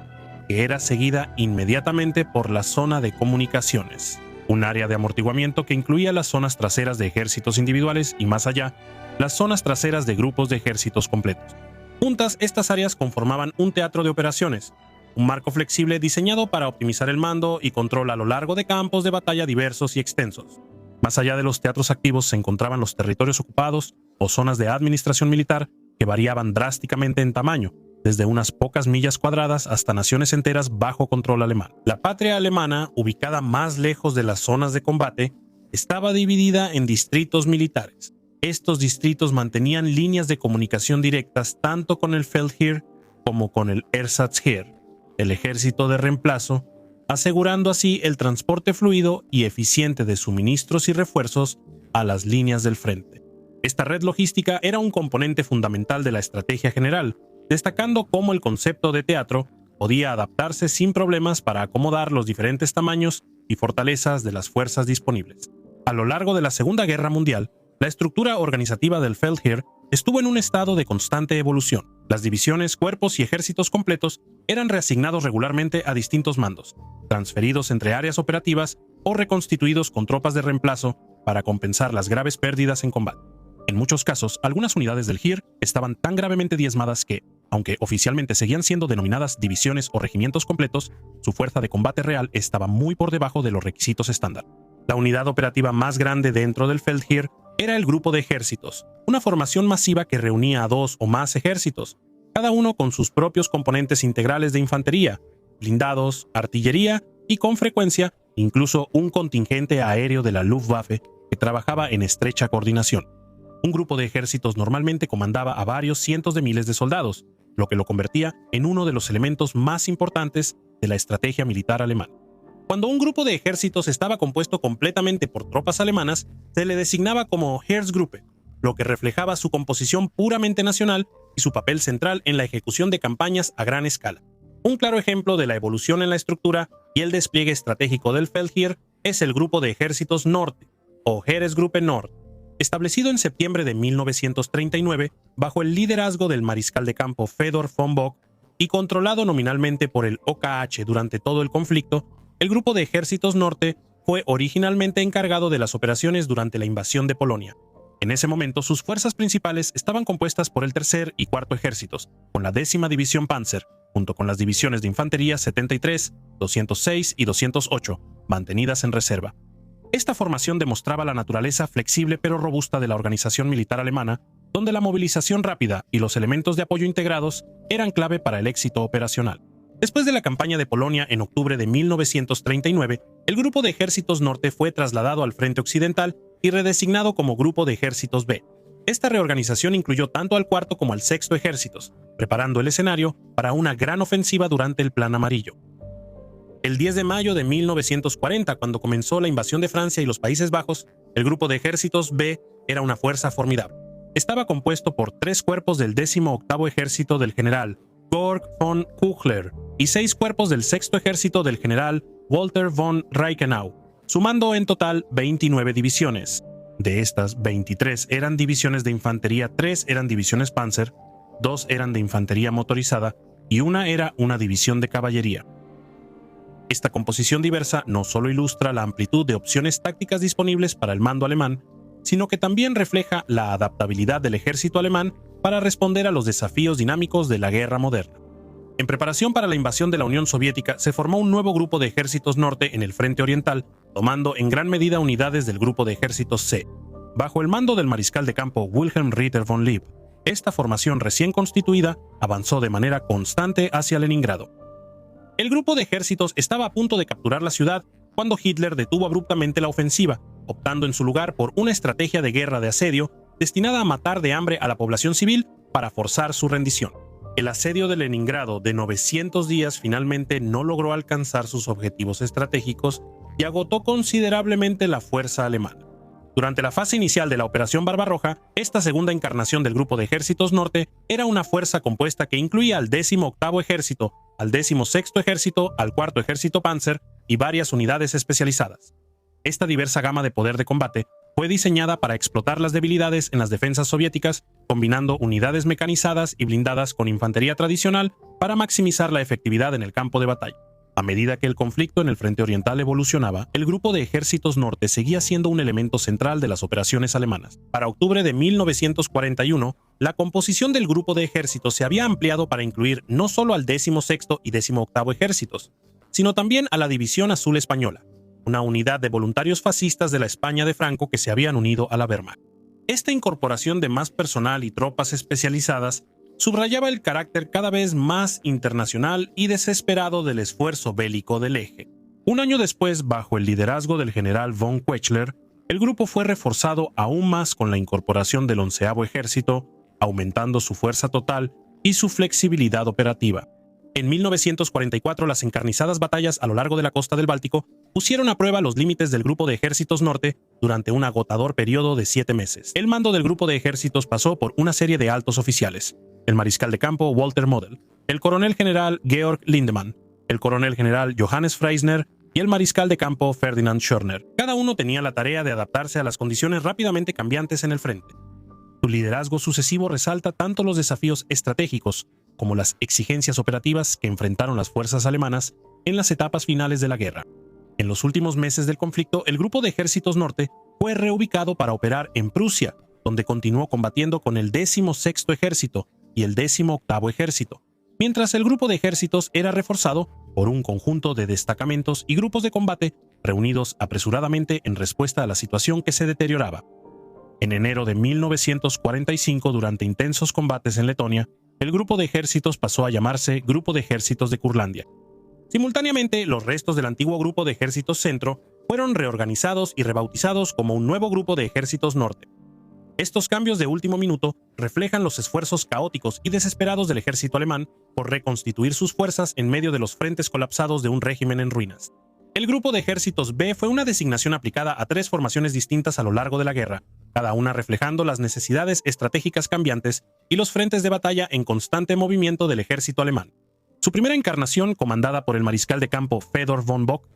que era seguida inmediatamente por la zona de comunicaciones, un área de amortiguamiento que incluía las zonas traseras de ejércitos individuales y, más allá, las zonas traseras de grupos de ejércitos completos. Juntas, estas áreas conformaban un teatro de operaciones, un marco flexible diseñado para optimizar el mando y control a lo largo de campos de batalla diversos y extensos. Más allá de los teatros activos se encontraban los territorios ocupados o zonas de administración militar que variaban drásticamente en tamaño, desde unas pocas millas cuadradas hasta naciones enteras bajo control alemán. La patria alemana, ubicada más lejos de las zonas de combate, estaba dividida en distritos militares. Estos distritos mantenían líneas de comunicación directas tanto con el Feldherr como con el Ersatzheer, el ejército de reemplazo, asegurando así el transporte fluido y eficiente de suministros y refuerzos a las líneas del frente. Esta red logística era un componente fundamental de la estrategia general, destacando cómo el concepto de teatro podía adaptarse sin problemas para acomodar los diferentes tamaños y fortalezas de las fuerzas disponibles. A lo largo de la Segunda Guerra Mundial, la estructura organizativa del Feldherr estuvo en un estado de constante evolución. Las divisiones, cuerpos y ejércitos completos eran reasignados regularmente a distintos mandos, transferidos entre áreas operativas o reconstituidos con tropas de reemplazo para compensar las graves pérdidas en combate. En muchos casos, algunas unidades del Heer estaban tan gravemente diezmadas que, aunque oficialmente seguían siendo denominadas divisiones o regimientos completos, su fuerza de combate real estaba muy por debajo de los requisitos estándar. La unidad operativa más grande dentro del Feldherr era el grupo de ejércitos, una formación masiva que reunía a 2 o más ejércitos, cada uno con sus propios componentes integrales de infantería, blindados, artillería y, con frecuencia, incluso un contingente aéreo de la Luftwaffe que trabajaba en estrecha coordinación. Un grupo de ejércitos normalmente comandaba a varios cientos de miles de soldados, lo que lo convertía en uno de los elementos más importantes de la estrategia militar alemana. Cuando un grupo de ejércitos estaba compuesto completamente por tropas alemanas, se le designaba como Heeresgruppe, lo que reflejaba su composición puramente nacional y su papel central en la ejecución de campañas a gran escala. Un claro ejemplo de la evolución en la estructura y el despliegue estratégico del Feldherr es el Grupo de Ejércitos Norte, o Heeresgruppe Nord, establecido en septiembre de 1939 bajo el liderazgo del mariscal de campo Fedor von Bock y controlado nominalmente por el OKH durante todo el conflicto, el Grupo de Ejércitos Norte fue originalmente encargado de las operaciones durante la invasión de Polonia. En ese momento, sus fuerzas principales estaban compuestas por el tercer y cuarto ejércitos, con la 10ª División Panzer, junto con las divisiones de infantería 73, 206 y 208, mantenidas en reserva. Esta formación demostraba la naturaleza flexible pero robusta de la organización militar alemana, donde la movilización rápida y los elementos de apoyo integrados eran clave para el éxito operacional. Después de la campaña de Polonia en octubre de 1939, el Grupo de Ejércitos Norte fue trasladado al Frente Occidental y redesignado como Grupo de Ejércitos B. Esta reorganización incluyó tanto al cuarto como al sexto ejércitos, preparando el escenario para una gran ofensiva durante el Plan Amarillo. El 10 de mayo de 1940, cuando comenzó la invasión de Francia y los Países Bajos, el Grupo de Ejércitos B era una fuerza formidable. Estaba compuesto por 3 cuerpos del 18º Ejército del general Georg von Küchler y 6 cuerpos del 6º Ejército del general Walter von Reichenau, sumando en total 29 divisiones. De estas, 23 eran divisiones de infantería, 3 eran divisiones Panzer, 2 eran de infantería motorizada y 1 era una división de caballería. Esta composición diversa no solo ilustra la amplitud de opciones tácticas disponibles para el mando alemán, sino que también refleja la adaptabilidad del ejército alemán para responder a los desafíos dinámicos de la guerra moderna. En preparación para la invasión de la Unión Soviética, se formó un nuevo grupo de ejércitos norte en el frente oriental, tomando en gran medida unidades del grupo de ejércitos C. Bajo el mando del mariscal de campo Wilhelm Ritter von Lieb, esta formación recién constituida avanzó de manera constante hacia Leningrado. El grupo de ejércitos estaba a punto de capturar la ciudad cuando Hitler detuvo abruptamente la ofensiva, optando en su lugar por una estrategia de guerra de asedio destinada a matar de hambre a la población civil para forzar su rendición. El asedio de Leningrado de 900 días finalmente no logró alcanzar sus objetivos estratégicos y agotó considerablemente la fuerza alemana. Durante la fase inicial de la Operación Barbarroja, esta segunda encarnación del Grupo de Ejércitos Norte era una fuerza compuesta que incluía al 18º Ejército, al 16º Ejército, al 4º Ejército Panzer y varias unidades especializadas. Esta diversa gama de poder de combate fue diseñada para explotar las debilidades en las defensas soviéticas, combinando unidades mecanizadas y blindadas con infantería tradicional para maximizar la efectividad en el campo de batalla. A medida que el conflicto en el frente oriental evolucionaba, el Grupo de Ejércitos Norte seguía siendo un elemento central de las operaciones alemanas. Para octubre de 1941, la composición del Grupo de Ejércitos se había ampliado para incluir no solo al 16º y 18º Ejércitos, sino también a la División Azul Española, una unidad de voluntarios fascistas de la España de Franco que se habían unido a la Wehrmacht. Esta incorporación de más personal y tropas especializadas subrayaba el carácter cada vez más internacional y desesperado del esfuerzo bélico del eje. Un año después, bajo el liderazgo del general von Küchler, el grupo fue reforzado aún más con la incorporación del 11º Ejército, aumentando su fuerza total y su flexibilidad operativa. En 1944, las encarnizadas batallas a lo largo de la costa del Báltico pusieron a prueba los límites del Grupo de Ejércitos Norte durante un agotador periodo de 7 meses. El mando del Grupo de Ejércitos pasó por una serie de altos oficiales: el mariscal de campo Walter Model, el coronel general Georg Lindemann, el coronel general Johannes Freisner y el mariscal de campo Ferdinand Schörner. Cada uno tenía la tarea de adaptarse a las condiciones rápidamente cambiantes en el frente. Su liderazgo sucesivo resalta tanto los desafíos estratégicos como las exigencias operativas que enfrentaron las fuerzas alemanas en las etapas finales de la guerra. En los últimos meses del conflicto, el Grupo de Ejércitos Norte fue reubicado para operar en Prusia, donde continuó combatiendo con el 16º Ejército y el 18º Ejército, mientras el Grupo de Ejércitos era reforzado por un conjunto de destacamentos y grupos de combate reunidos apresuradamente en respuesta a la situación que se deterioraba. En enero de 1945, durante intensos combates en Letonia, el Grupo de Ejércitos pasó a llamarse Grupo de Ejércitos de Curlandia. Simultáneamente, los restos del antiguo Grupo de Ejércitos Centro fueron reorganizados y rebautizados como un nuevo Grupo de Ejércitos Norte. Estos cambios de último minuto reflejan los esfuerzos caóticos y desesperados del ejército alemán por reconstituir sus fuerzas en medio de los frentes colapsados de un régimen en ruinas. El Grupo de Ejércitos B fue una designación aplicada a 3 formaciones distintas a lo largo de la guerra, cada una reflejando las necesidades estratégicas cambiantes y los frentes de batalla en constante movimiento del ejército alemán. Su primera encarnación, comandada por el mariscal de campo Fedor von Bock,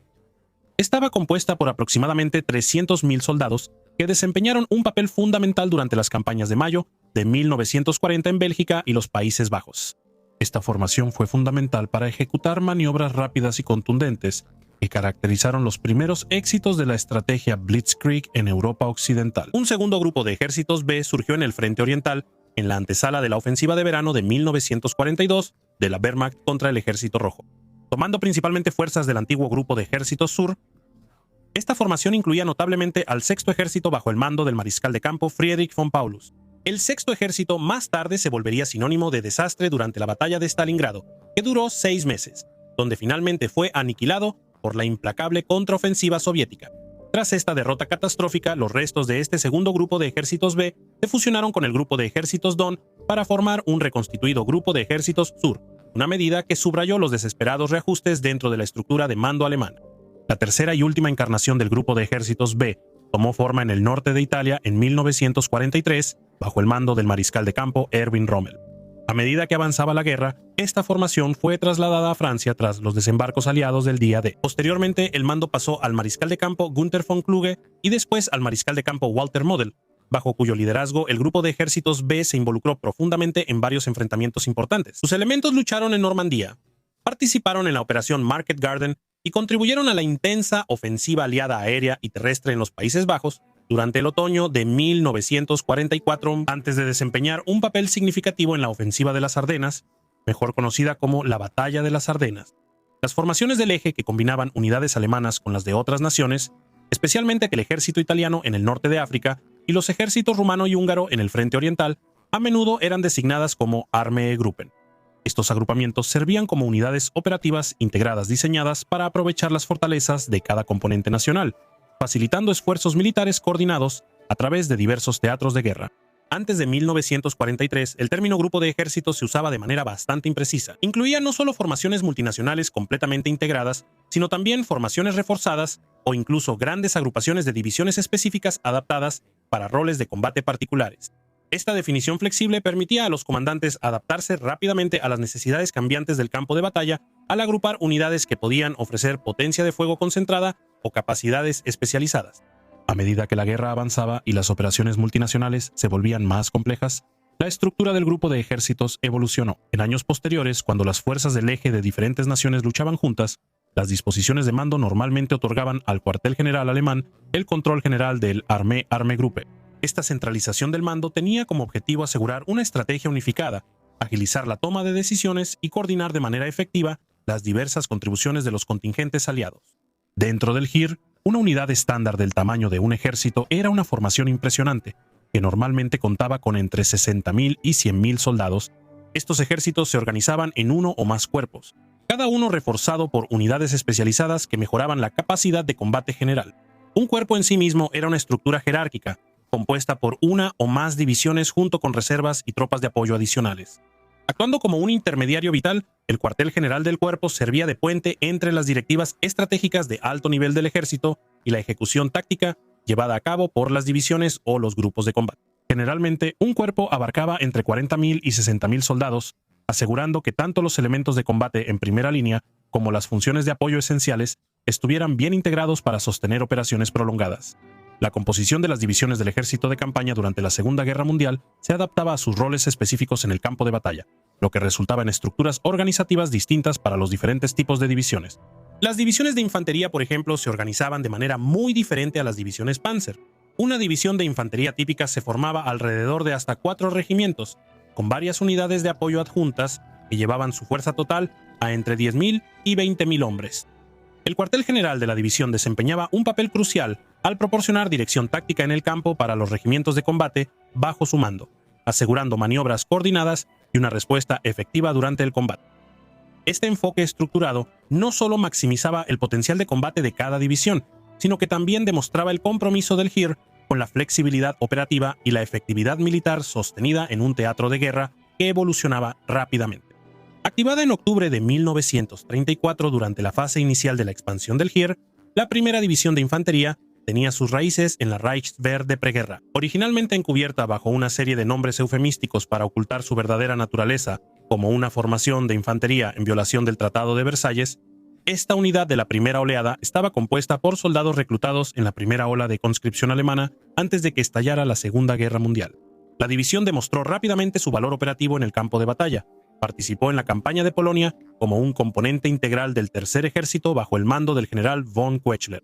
estaba compuesta por aproximadamente 300.000 soldados que desempeñaron un papel fundamental durante las campañas de mayo de 1940 en Bélgica y los Países Bajos. Esta formación fue fundamental para ejecutar maniobras rápidas y contundentes que caracterizaron los primeros éxitos de la estrategia Blitzkrieg en Europa Occidental. Un segundo grupo de ejércitos B surgió en el Frente Oriental, en la antesala de la ofensiva de verano de 1942 de la Wehrmacht contra el Ejército Rojo. Tomando principalmente fuerzas del antiguo Grupo de Ejércitos Sur, esta formación incluía notablemente al Sexto Ejército bajo el mando del mariscal de campo Friedrich von Paulus. El Sexto Ejército más tarde se volvería sinónimo de desastre durante la batalla de Stalingrado, que duró 6 meses, donde finalmente fue aniquilado por la implacable contraofensiva soviética. Tras esta derrota catastrófica, los restos de este segundo grupo de ejércitos B se fusionaron con el grupo de ejércitos Don para formar un reconstituido grupo de ejércitos Sur, una medida que subrayó los desesperados reajustes dentro de la estructura de mando alemana. La tercera y última encarnación del grupo de ejércitos B tomó forma en el norte de Italia en 1943 bajo el mando del mariscal de campo Erwin Rommel. A medida que avanzaba la guerra, esta formación fue trasladada a Francia tras los desembarcos aliados del día D. Posteriormente, el mando pasó al mariscal de campo Günther von Kluge y después al mariscal de campo Walter Model, bajo cuyo liderazgo el grupo de ejércitos B se involucró profundamente en varios enfrentamientos importantes. Sus elementos lucharon en Normandía, participaron en la operación Market Garden y contribuyeron a la intensa ofensiva aliada aérea y terrestre en los Países Bajos durante el otoño de 1944, antes de desempeñar un papel significativo en la ofensiva de las Ardenas, mejor conocida como la Batalla de las Ardenas. Las formaciones del eje que combinaban unidades alemanas con las de otras naciones, especialmente el ejército italiano en el norte de África y los ejércitos rumano y húngaro en el frente oriental, a menudo eran designadas como Armeegruppen. Estos agrupamientos servían como unidades operativas integradas diseñadas para aprovechar las fortalezas de cada componente nacional, facilitando esfuerzos militares coordinados a través de diversos teatros de guerra. Antes de 1943, el término grupo de ejércitos se usaba de manera bastante imprecisa. Incluía no solo formaciones multinacionales completamente integradas, sino también formaciones reforzadas o incluso grandes agrupaciones de divisiones específicas adaptadas para roles de combate particulares. Esta definición flexible permitía a los comandantes adaptarse rápidamente a las necesidades cambiantes del campo de batalla al agrupar unidades que podían ofrecer potencia de fuego concentrada o capacidades especializadas. A medida que la guerra avanzaba y las operaciones multinacionales se volvían más complejas, la estructura del grupo de ejércitos evolucionó. En años posteriores, cuando las fuerzas del eje de diferentes naciones luchaban juntas, las disposiciones de mando normalmente otorgaban al cuartel general alemán el control general del Armeegruppe. Esta centralización del mando tenía como objetivo asegurar una estrategia unificada, agilizar la toma de decisiones y coordinar de manera efectiva las diversas contribuciones de los contingentes aliados. Dentro del Heer, una unidad estándar del tamaño de un ejército era una formación impresionante, que normalmente contaba con entre 60.000 y 100.000 soldados. Estos ejércitos se organizaban en uno o más cuerpos, cada uno reforzado por unidades especializadas que mejoraban la capacidad de combate general. Un cuerpo en sí mismo era una estructura jerárquica, compuesta por una o más divisiones junto con reservas y tropas de apoyo adicionales. Actuando como un intermediario vital, el cuartel general del cuerpo servía de puente entre las directivas estratégicas de alto nivel del ejército y la ejecución táctica llevada a cabo por las divisiones o los grupos de combate. Generalmente, un cuerpo abarcaba entre 40.000 y 60.000 soldados, asegurando que tanto los elementos de combate en primera línea como las funciones de apoyo esenciales estuvieran bien integrados para sostener operaciones prolongadas. La composición de las divisiones del ejército de campaña durante la Segunda Guerra Mundial se adaptaba a sus roles específicos en el campo de batalla, lo que resultaba en estructuras organizativas distintas para los diferentes tipos de divisiones. Las divisiones de infantería, por ejemplo, se organizaban de manera muy diferente a las divisiones Panzer. Una división de infantería típica se formaba alrededor de hasta 4 regimientos, con varias unidades de apoyo adjuntas que llevaban su fuerza total a entre 10.000 y 20.000 hombres. El cuartel general de la división desempeñaba un papel crucial al proporcionar dirección táctica en el campo para los regimientos de combate bajo su mando, asegurando maniobras coordinadas y una respuesta efectiva durante el combate. Este enfoque estructurado no solo maximizaba el potencial de combate de cada división, sino que también demostraba el compromiso del Heer con la flexibilidad operativa y la efectividad militar sostenida en un teatro de guerra que evolucionaba rápidamente. Activada en octubre de 1934 durante la fase inicial de la expansión del Heer, la primera división de infantería tenía sus raíces en la Reichswehr de preguerra. Originalmente encubierta bajo una serie de nombres eufemísticos para ocultar su verdadera naturaleza como una formación de infantería en violación del Tratado de Versalles, esta unidad de la primera oleada estaba compuesta por soldados reclutados en la primera ola de conscripción alemana antes de que estallara la Segunda Guerra Mundial. La división demostró rápidamente su valor operativo en el campo de batalla, Participó en la campaña de Polonia como un componente integral del Tercer Ejército bajo el mando del general von Quechler.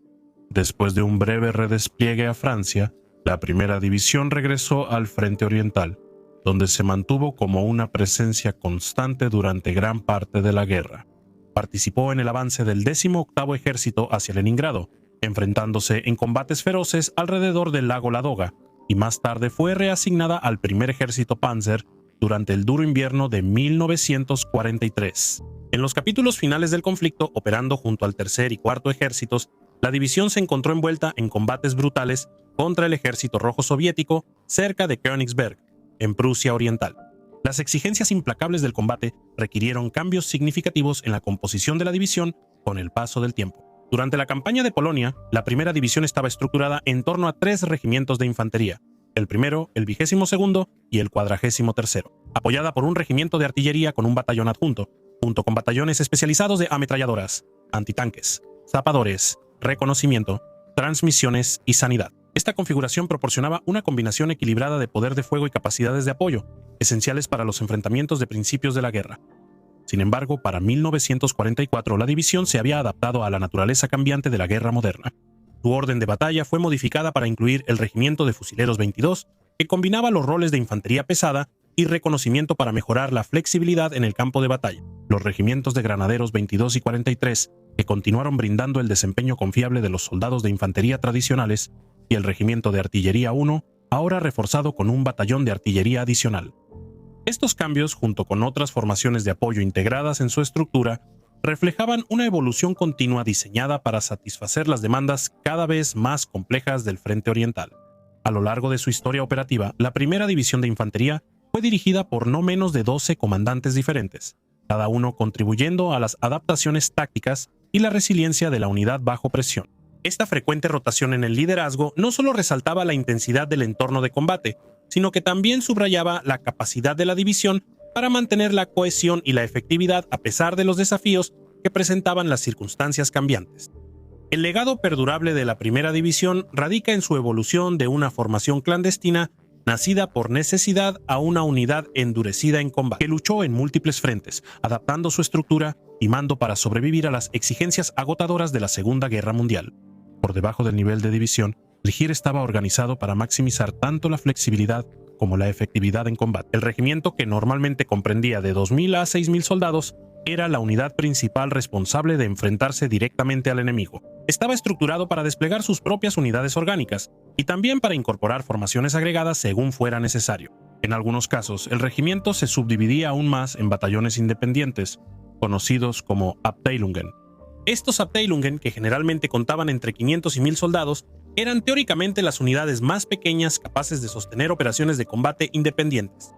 Después de un breve redespliegue a Francia, la primera división regresó al Frente Oriental, donde se mantuvo como una presencia constante durante gran parte de la guerra. Participó en el avance del 18º Ejército hacia Leningrado, enfrentándose en combates feroces alrededor del lago Ladoga, y más tarde fue reasignada al Primer Ejército Panzer durante el duro invierno de 1943. En los capítulos finales del conflicto, operando junto al Tercer y Cuarto Ejércitos, la división se encontró envuelta en combates brutales contra el Ejército Rojo Soviético cerca de Königsberg, en Prusia Oriental. Las exigencias implacables del combate requirieron cambios significativos en la composición de la división con el paso del tiempo. Durante la campaña de Polonia, la primera división estaba estructurada en torno a 3 regimientos de infantería, el primero, el 22º y el 43º, apoyada por un regimiento de artillería con un batallón adjunto, junto con batallones especializados de ametralladoras, antitanques, zapadores, reconocimiento, transmisiones y sanidad. Esta configuración proporcionaba una combinación equilibrada de poder de fuego y capacidades de apoyo, esenciales para los enfrentamientos de principios de la guerra. Sin embargo, para 1944 la división se había adaptado a la naturaleza cambiante de la guerra moderna. Su orden de batalla fue modificada para incluir el Regimiento de Fusileros 22, que combinaba los roles de infantería pesada y reconocimiento para mejorar la flexibilidad en el campo de batalla. Los regimientos de granaderos 22 y 43, que continuaron brindando el desempeño confiable de los soldados de infantería tradicionales, y el Regimiento de Artillería 1, ahora reforzado con un batallón de artillería adicional. Estos cambios, junto con otras formaciones de apoyo integradas en su estructura, reflejaban una evolución continua diseñada para satisfacer las demandas cada vez más complejas del Frente Oriental. A lo largo de su historia operativa, la primera división de infantería fue dirigida por no menos de 12 comandantes diferentes, cada uno contribuyendo a las adaptaciones tácticas y la resiliencia de la unidad bajo presión. Esta frecuente rotación en el liderazgo no solo resaltaba la intensidad del entorno de combate, sino que también subrayaba la capacidad de la división para mantener la cohesión y la efectividad a pesar de los desafíos que presentaban las circunstancias cambiantes. El legado perdurable de la primera división radica en su evolución de una formación clandestina nacida por necesidad a una unidad endurecida en combate, que luchó en múltiples frentes, adaptando su estructura y mando para sobrevivir a las exigencias agotadoras de la Segunda Guerra Mundial. Por debajo del nivel de división, el GIR estaba organizado para maximizar tanto la flexibilidad como la efectividad en combate. El regimiento, que normalmente comprendía de 2.000 a 6.000 soldados, era la unidad principal responsable de enfrentarse directamente al enemigo. Estaba estructurado para desplegar sus propias unidades orgánicas y también para incorporar formaciones agregadas según fuera necesario. En algunos casos, el regimiento se subdividía aún más en batallones independientes, conocidos como Abteilungen. Estos Abteilungen, que generalmente contaban entre 500 y 1.000 soldados, eran teóricamente las unidades más pequeñas capaces de sostener operaciones de combate independientes.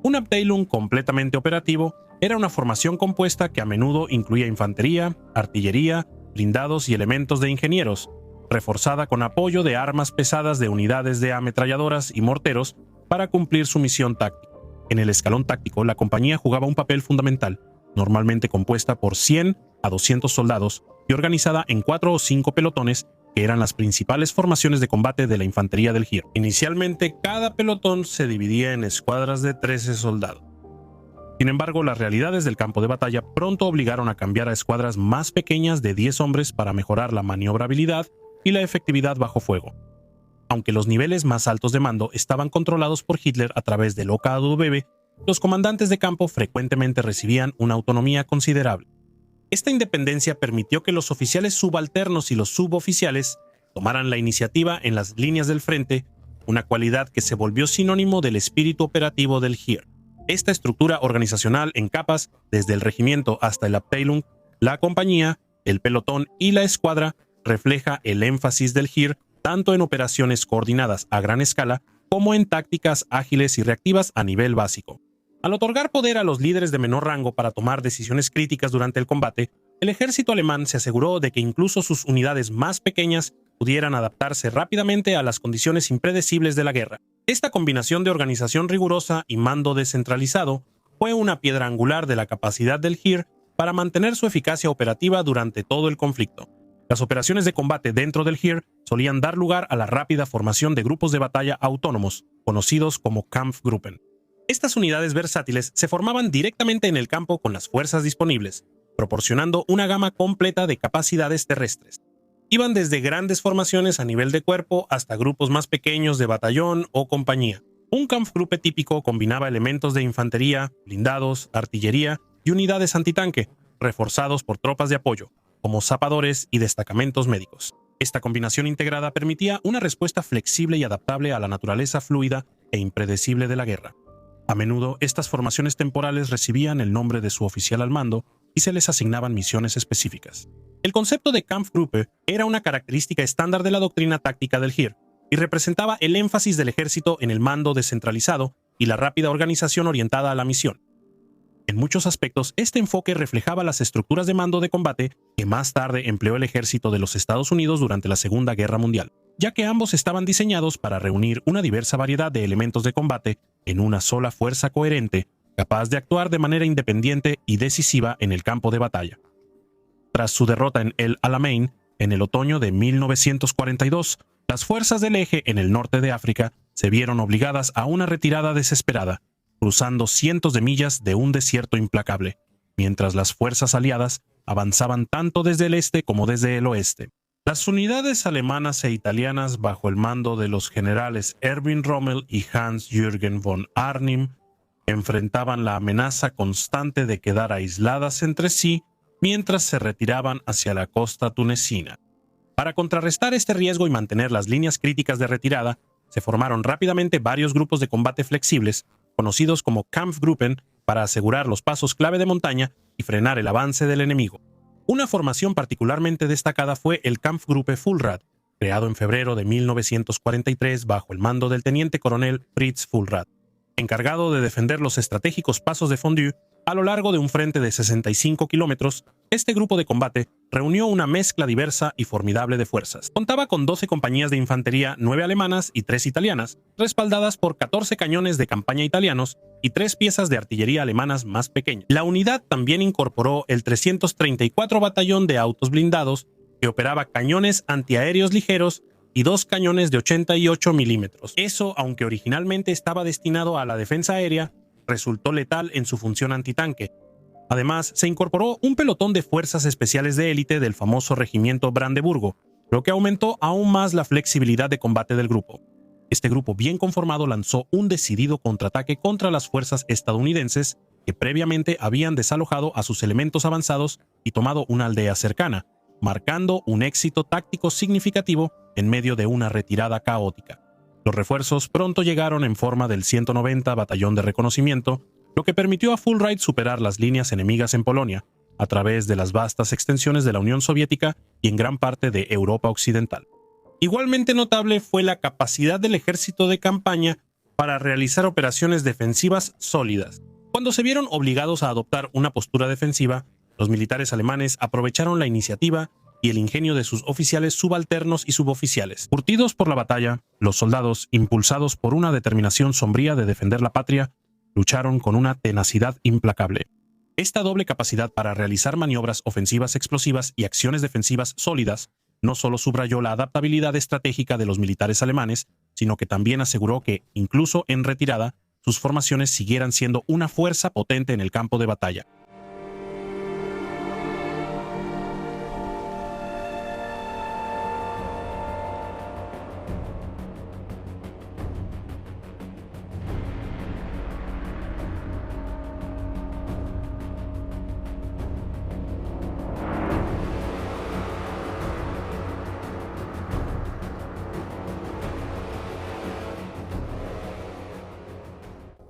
Un Abteilung completamente operativo era una formación compuesta que a menudo incluía infantería, artillería, blindados y elementos de ingenieros, reforzada con apoyo de armas pesadas de unidades de ametralladoras y morteros para cumplir su misión táctica. En el escalón táctico, la compañía jugaba un papel fundamental, normalmente compuesta por 100 a 200 soldados y organizada en 4 o 5 pelotones, que eran las principales formaciones de combate de la infantería del GIR. Inicialmente, cada pelotón se dividía en escuadras de 13 soldados. Sin embargo, las realidades del campo de batalla pronto obligaron a cambiar a escuadras más pequeñas de 10 hombres para mejorar la maniobrabilidad y la efectividad bajo fuego. Aunque los niveles más altos de mando estaban controlados por Hitler a través del OKW, los comandantes de campo frecuentemente recibían una autonomía considerable. Esta independencia permitió que los oficiales subalternos y los suboficiales tomaran la iniciativa en las líneas del frente, una cualidad que se volvió sinónimo del espíritu operativo del GIR. Esta estructura organizacional en capas, desde el regimiento hasta el Abteilung, la compañía, el pelotón y la escuadra, refleja el énfasis del GIR tanto en operaciones coordinadas a gran escala como en tácticas ágiles y reactivas a nivel básico. Al otorgar poder a los líderes de menor rango para tomar decisiones críticas durante el combate, el ejército alemán se aseguró de que incluso sus unidades más pequeñas pudieran adaptarse rápidamente a las condiciones impredecibles de la guerra. Esta combinación de organización rigurosa y mando descentralizado fue una piedra angular de la capacidad del GIR para mantener su eficacia operativa durante todo el conflicto. Las operaciones de combate dentro del GIR solían dar lugar a la rápida formación de grupos de batalla autónomos, conocidos como Kampfgruppen. Estas unidades versátiles se formaban directamente en el campo con las fuerzas disponibles, proporcionando una gama completa de capacidades terrestres. Iban desde grandes formaciones a nivel de cuerpo hasta grupos más pequeños de batallón o compañía. Un Kampfgruppe típico combinaba elementos de infantería, blindados, artillería y unidades antitanque, reforzados por tropas de apoyo, como zapadores y destacamentos médicos. Esta combinación integrada permitía una respuesta flexible y adaptable a la naturaleza fluida e impredecible de la guerra. A menudo, estas formaciones temporales recibían el nombre de su oficial al mando y se les asignaban misiones específicas. El concepto de Kampfgruppe era una característica estándar de la doctrina táctica del Heer y representaba el énfasis del ejército en el mando descentralizado y la rápida organización orientada a la misión. En muchos aspectos, este enfoque reflejaba las estructuras de mando de combate que más tarde empleó el ejército de los Estados Unidos durante la Segunda Guerra Mundial, ya que ambos estaban diseñados para reunir una diversa variedad de elementos de combate en una sola fuerza coherente, capaz de actuar de manera independiente y decisiva en el campo de batalla. Tras su derrota en El Alamein, en el otoño de 1942, las fuerzas del Eje en el norte de África se vieron obligadas a una retirada desesperada, cruzando cientos de millas de un desierto implacable, mientras las fuerzas aliadas avanzaban tanto desde el este como desde el oeste. Las unidades alemanas e italianas bajo el mando de los generales Erwin Rommel y Hans-Jürgen von Arnim enfrentaban la amenaza constante de quedar aisladas entre sí mientras se retiraban hacia la costa tunecina. Para contrarrestar este riesgo y mantener las líneas críticas de retirada, se formaron rápidamente varios grupos de combate flexibles, conocidos como Kampfgruppen, para asegurar los pasos clave de montaña y frenar el avance del enemigo. Una formación particularmente destacada fue el Kampfgruppe Fulrad, creado en febrero de 1943 bajo el mando del teniente coronel Fritz Fulrad, encargado de defender los estratégicos pasos de Fondue. A lo largo de un frente de 65 kilómetros, este grupo de combate reunió una mezcla diversa y formidable de fuerzas. Contaba con 12 compañías de infantería, 9 alemanas y 3 italianas, respaldadas por 14 cañones de campaña italianos y 3 piezas de artillería alemanas más pequeñas. La unidad también incorporó el 334 Batallón de Autos Blindados, que operaba cañones antiaéreos ligeros y 2 cañones de 88 milímetros. Eso, aunque originalmente estaba destinado a la defensa aérea, resultó letal en su función antitanque. Además, se incorporó un pelotón de fuerzas especiales de élite del famoso regimiento Brandeburgo, lo que aumentó aún más la flexibilidad de combate del grupo. Este grupo bien conformado lanzó un decidido contraataque contra las fuerzas estadounidenses que previamente habían desalojado a sus elementos avanzados y tomado una aldea cercana, marcando un éxito táctico significativo en medio de una retirada caótica. Los refuerzos pronto llegaron en forma del 190 Batallón de Reconocimiento, lo que permitió a Fulrad superar las líneas enemigas en Polonia, a través de las vastas extensiones de la Unión Soviética y en gran parte de Europa Occidental. Igualmente notable fue la capacidad del ejército de campaña para realizar operaciones defensivas sólidas. Cuando se vieron obligados a adoptar una postura defensiva, los militares alemanes aprovecharon la iniciativa y el ingenio de sus oficiales subalternos y suboficiales. Curtidos por la batalla, los soldados, impulsados por una determinación sombría de defender la patria, lucharon con una tenacidad implacable. Esta doble capacidad para realizar maniobras ofensivas explosivas y acciones defensivas sólidas no solo subrayó la adaptabilidad estratégica de los militares alemanes, sino que también aseguró que, incluso en retirada, sus formaciones siguieran siendo una fuerza potente en el campo de batalla.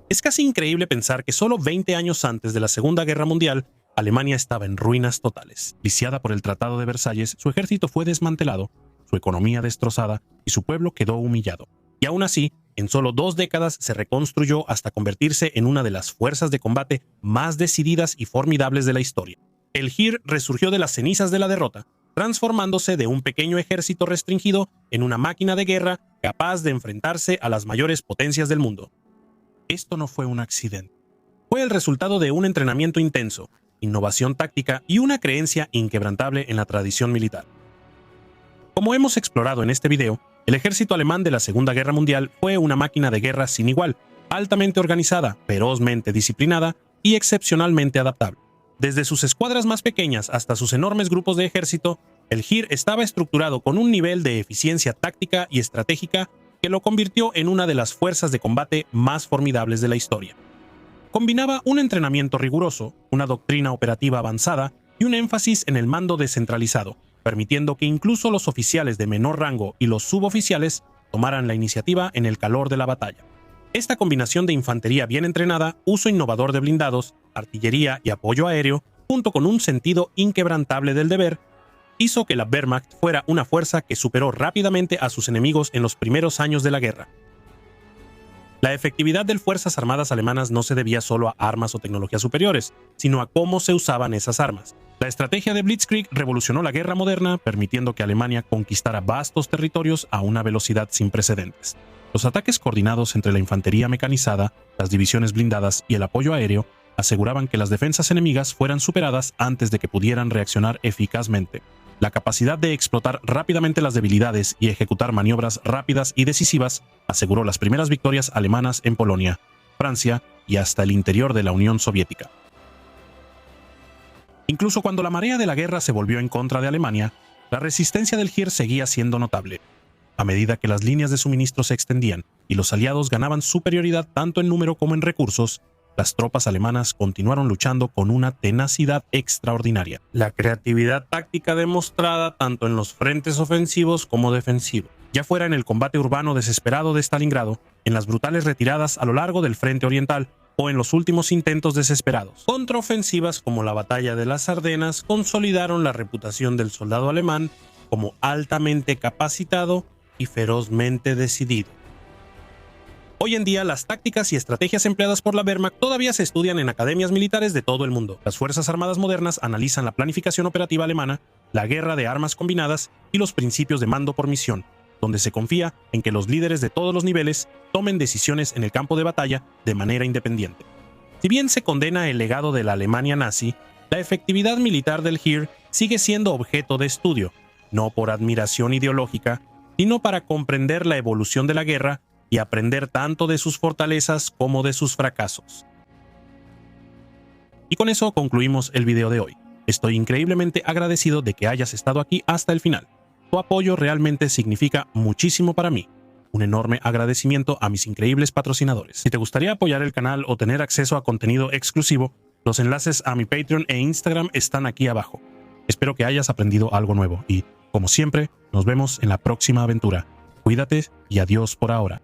Es casi increíble pensar que solo 20 años antes de la Segunda Guerra Mundial, Alemania estaba en ruinas totales. Viciada por el Tratado de Versalles, su ejército fue desmantelado, su economía destrozada y su pueblo quedó humillado. Y aún así, en solo 2 décadas se reconstruyó hasta convertirse en una de las fuerzas de combate más decididas y formidables de la historia. El Heer resurgió de las cenizas de la derrota, transformándose de un pequeño ejército restringido en una máquina de guerra capaz de enfrentarse a las mayores potencias del mundo. Esto no fue un accidente. Fue el resultado de un entrenamiento intenso, innovación táctica y una creencia inquebrantable en la tradición militar. Como hemos explorado en este video, el ejército alemán de la Segunda Guerra Mundial fue una máquina de guerra sin igual, altamente organizada, ferozmente disciplinada y excepcionalmente adaptable. Desde sus escuadras más pequeñas hasta sus enormes grupos de ejército, el Heer estaba estructurado con un nivel de eficiencia táctica y estratégica que lo convirtió en una de las fuerzas de combate más formidables de la historia. Combinaba un entrenamiento riguroso, una doctrina operativa avanzada y un énfasis en el mando descentralizado, permitiendo que incluso los oficiales de menor rango y los suboficiales tomaran la iniciativa en el calor de la batalla. Esta combinación de infantería bien entrenada, uso innovador de blindados, artillería y apoyo aéreo, junto con un sentido inquebrantable del deber, hizo que la Wehrmacht fuera una fuerza que superó rápidamente a sus enemigos en los primeros años de la guerra. La efectividad de las Fuerzas Armadas alemanas no se debía solo a armas o tecnologías superiores, sino a cómo se usaban esas armas. La estrategia de Blitzkrieg revolucionó la guerra moderna, permitiendo que Alemania conquistara vastos territorios a una velocidad sin precedentes. Los ataques coordinados entre la infantería mecanizada, las divisiones blindadas y el apoyo aéreo aseguraban que las defensas enemigas fueran superadas antes de que pudieran reaccionar eficazmente. La capacidad de explotar rápidamente las debilidades y ejecutar maniobras rápidas y decisivas aseguró las primeras victorias alemanas en Polonia, Francia y hasta el interior de la Unión Soviética. Incluso cuando la marea de la guerra se volvió en contra de Alemania, la resistencia del Heer seguía siendo notable. A medida que las líneas de suministro se extendían y los aliados ganaban superioridad tanto en número como en recursos, las tropas alemanas continuaron luchando con una tenacidad extraordinaria. La creatividad táctica demostrada tanto en los frentes ofensivos como defensivos, ya fuera en el combate urbano desesperado de Stalingrado, en las brutales retiradas a lo largo del frente oriental o en los últimos intentos desesperados. Contraofensivas como la batalla de las Ardenas consolidaron la reputación del soldado alemán como altamente capacitado y ferozmente decidido. Hoy en día, las tácticas y estrategias empleadas por la Wehrmacht todavía se estudian en academias militares de todo el mundo. Las Fuerzas Armadas modernas analizan la planificación operativa alemana, la guerra de armas combinadas y los principios de mando por misión, donde se confía en que los líderes de todos los niveles tomen decisiones en el campo de batalla de manera independiente. Si bien se condena el legado de la Alemania nazi, la efectividad militar del Heer sigue siendo objeto de estudio, no por admiración ideológica, sino para comprender la evolución de la guerra y aprender tanto de sus fortalezas como de sus fracasos. Y con eso concluimos el video de hoy. Estoy increíblemente agradecido de que hayas estado aquí hasta el final. Tu apoyo realmente significa muchísimo para mí. Un enorme agradecimiento a mis increíbles patrocinadores. Si te gustaría apoyar el canal o tener acceso a contenido exclusivo, los enlaces a mi Patreon e Instagram están aquí abajo. Espero que hayas aprendido algo nuevo y, como siempre, nos vemos en la próxima aventura. Cuídate y adiós por ahora.